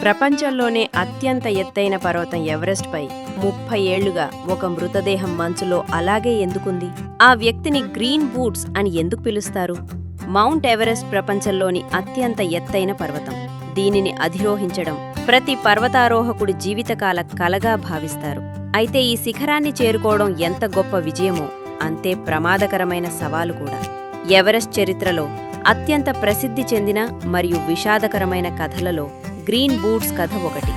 ప్రపంచంలోనే అత్యంత ఎత్తైన పర్వతం ఎవరెస్ట్పై 30 ఏళ్లుగా ఒక మృతదేహం మంచులో అలాగే ఎందుకుంది? ఆ వ్యక్తిని గ్రీన్ బూట్స్ అని ఎందుకు పిలుస్తారు? మౌంట్ ఎవరెస్ట్ ప్రపంచంలోని అత్యంత ఎత్తైన పర్వతం. దీనిని అధిరోహించడం ప్రతి పర్వతారోహకుడి జీవితకాల కలగా భావిస్తారు. అయితే ఈ శిఖరాన్ని చేరుకోవడం ఎంత గొప్ప విజయమో అంతే ప్రమాదకరమైన సవాలు కూడా. ఎవరెస్ట్ చరిత్రలో అత్యంత ప్రసిద్ధి చెందిన మరియు విషాదకరమైన కథలలో గ్రీన్ బూట్స్ కథ ఒకటి.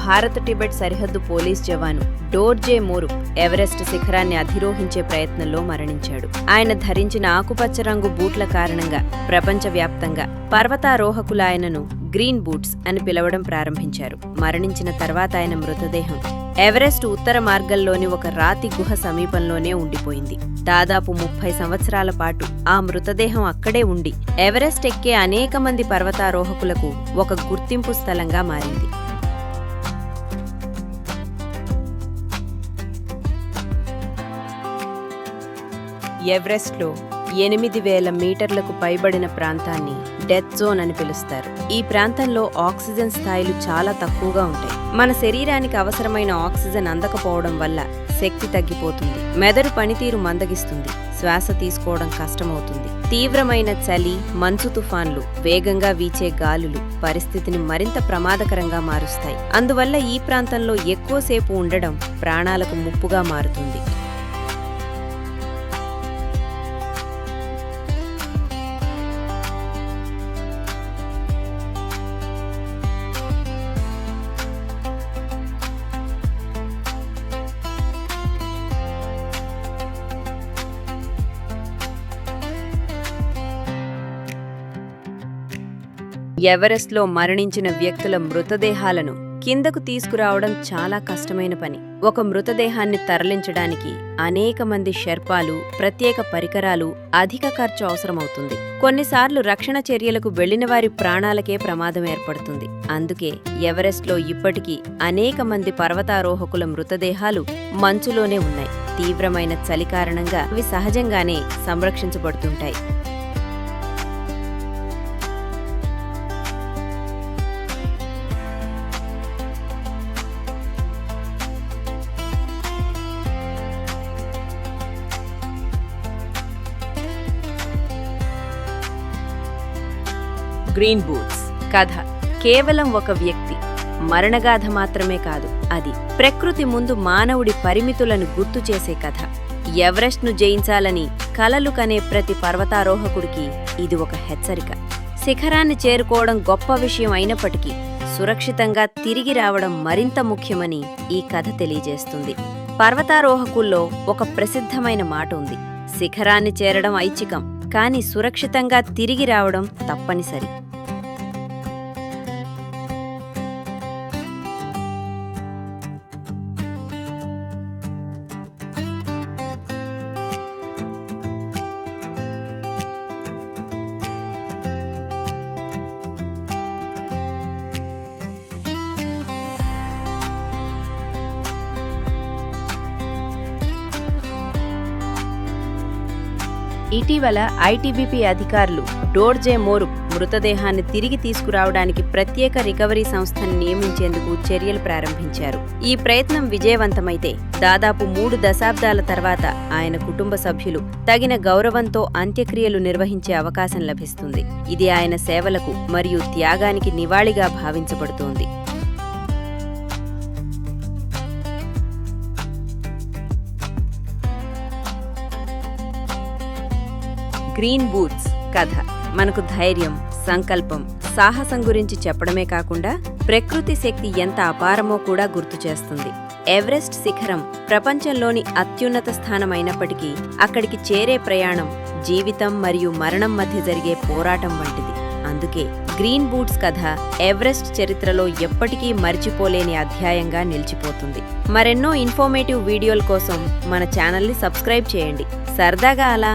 భారత టిబెట్ సరిహద్దు పోలీస్ జవాను డోర్జే మోరుప్ ఎవరెస్ట్ శిఖరాన్ని అధిరోహించే ప్రయత్నంలో మరణించాడు. ఆయన ధరించిన ఆకుపచ్చ రంగు బూట్ల కారణంగా ప్రపంచవ్యాప్తంగా పర్వతారోహకులు ఆయనను గ్రీన్ బూట్స్ అని పిలవడం ప్రారంభించారు. మరణించిన తర్వాత ఆయన మృతదేహం ఎవరెస్ట్ ఉత్తర మార్గంలోని ఒక రాతి గుహ సమీపంలోనే ఉండిపోయింది. దాదాపు 30 సంవత్సరాల పాటు ఆ మృతదేహం అక్కడే ఉండి ఎవరెస్ట్ ఎక్కే అనేక మంది పర్వతారోహకులకు ఒక గుర్తింపు స్థలంగా మారింది. ఎవరెస్ట్లో 8,000 మీటర్లకు పైబడిన ప్రాంతాన్ని డెత్ జోన్ అని పిలుస్తారు. ఈ ప్రాంతంలో ఆక్సిజన్ స్థాయిలు చాలా తక్కువగా ఉంటాయి. మన శరీరానికి అవసరమైన ఆక్సిజన్ అందకపోవడం వల్ల శక్తి తగ్గిపోతుంది, మెదడు పనితీరు మందగిస్తుంది, శ్వాస తీసుకోవడం కష్టమవుతుంది. తీవ్రమైన చలి, మంచు తుఫాన్లు, వేగంగా వీచే గాలులు పరిస్థితిని మరింత ప్రమాదకరంగా మారుస్తాయి. అందువల్ల ఈ ప్రాంతంలో ఎక్కువసేపు ఉండడం ప్రాణాలకు ముప్పుగా మారుతుంది. ఎవరెస్ట్లో మరణించిన వ్యక్తుల మృతదేహాలను కిందకు తీసుకురావడం చాలా కష్టమైన పని. ఒక మృతదేహాన్ని తరలించడానికి అనేక మంది షెర్పాలు, ప్రత్యేక పరికరాలు, అధిక ఖర్చు అవసరమవుతుంది. కొన్నిసార్లు రక్షణ చర్యలకు వెళ్లిన వారి ప్రాణాలకే ప్రమాదం ఏర్పడుతుంది. అందుకే ఎవరెస్ట్లో ఇప్పటికీ అనేక మంది పర్వతారోహకుల మృతదేహాలు మంచులోనే ఉన్నాయి. తీవ్రమైన చలి కారణంగా అవి సహజంగానే సంరక్షించబడుతుంటాయి. గ్రీన్ బూట్స్ కథ కేవలం ఒక వ్యక్తి మరణగాథ మాత్రమే కాదు, అది ప్రకృతి ముందు మానవుడి పరిమితులను గుర్తు చేసే కథ. ఎవరెస్ట్ను జయించాలని కలలు కనే ప్రతి పర్వతారోహకుడికి ఇది ఒక హెచ్చరిక. శిఖరాన్ని చేరుకోవడం గొప్ప విషయం అయినప్పటికీ సురక్షితంగా తిరిగి రావడం మరింత ముఖ్యమని ఈ కథ తెలియజేస్తుంది. పర్వతారోహకుల్లో ఒక ప్రసిద్ధమైన మాట ఉంది: శిఖరాన్ని చేరడం ఐచ్ఛికం, కానీ సురక్షితంగా తిరిగి రావడం తప్పనిసరి. ఇటీవల ఐటీబీపీ అధికారులు డోర్జే మోరుప్ మృతదేహాన్ని తిరిగి తీసుకురావడానికి ప్రత్యేక రికవరీ సంస్థను నియమించేందుకు చర్యలు ప్రారంభించారు. ఈ ప్రయత్నం విజయవంతమైతే దాదాపు 3 దశాబ్దాల తర్వాత ఆయన కుటుంబ సభ్యులు తగిన గౌరవంతో అంత్యక్రియలు నిర్వహించే అవకాశం లభిస్తుంది. ఇది ఆయన సేవలకు మరియు త్యాగానికి నివాళిగా భావించబడుతోంది. గ్రీన్ బూట్స్ కథ మనకు ధైర్యం, సంకల్పం, సాహసం గురించి చెప్పడమే కాకుండా ప్రకృతి శక్తి ఎంత అపారమో కూడా గుర్తు చేస్తుంది. ఎవరెస్ట్ శిఖరం ప్రపంచంలోని అత్యున్నత స్థానమైనప్పటికీ అక్కడికి చేరే ప్రయాణం జీవితం మరియు మరణం మధ్య జరిగే పోరాటం వంటిది. అందుకే గ్రీన్ బూట్స్ కథ ఎవరెస్ట్ చరిత్రలో ఎప్పటికీ మర్చిపోలేని అధ్యాయంగా నిలిచిపోతుంది. మరెన్నో ఇన్ఫర్మేటివ్ వీడియోల కోసం మన ఛానల్ని సబ్స్క్రైబ్ చేయండి. సరదాగా అలా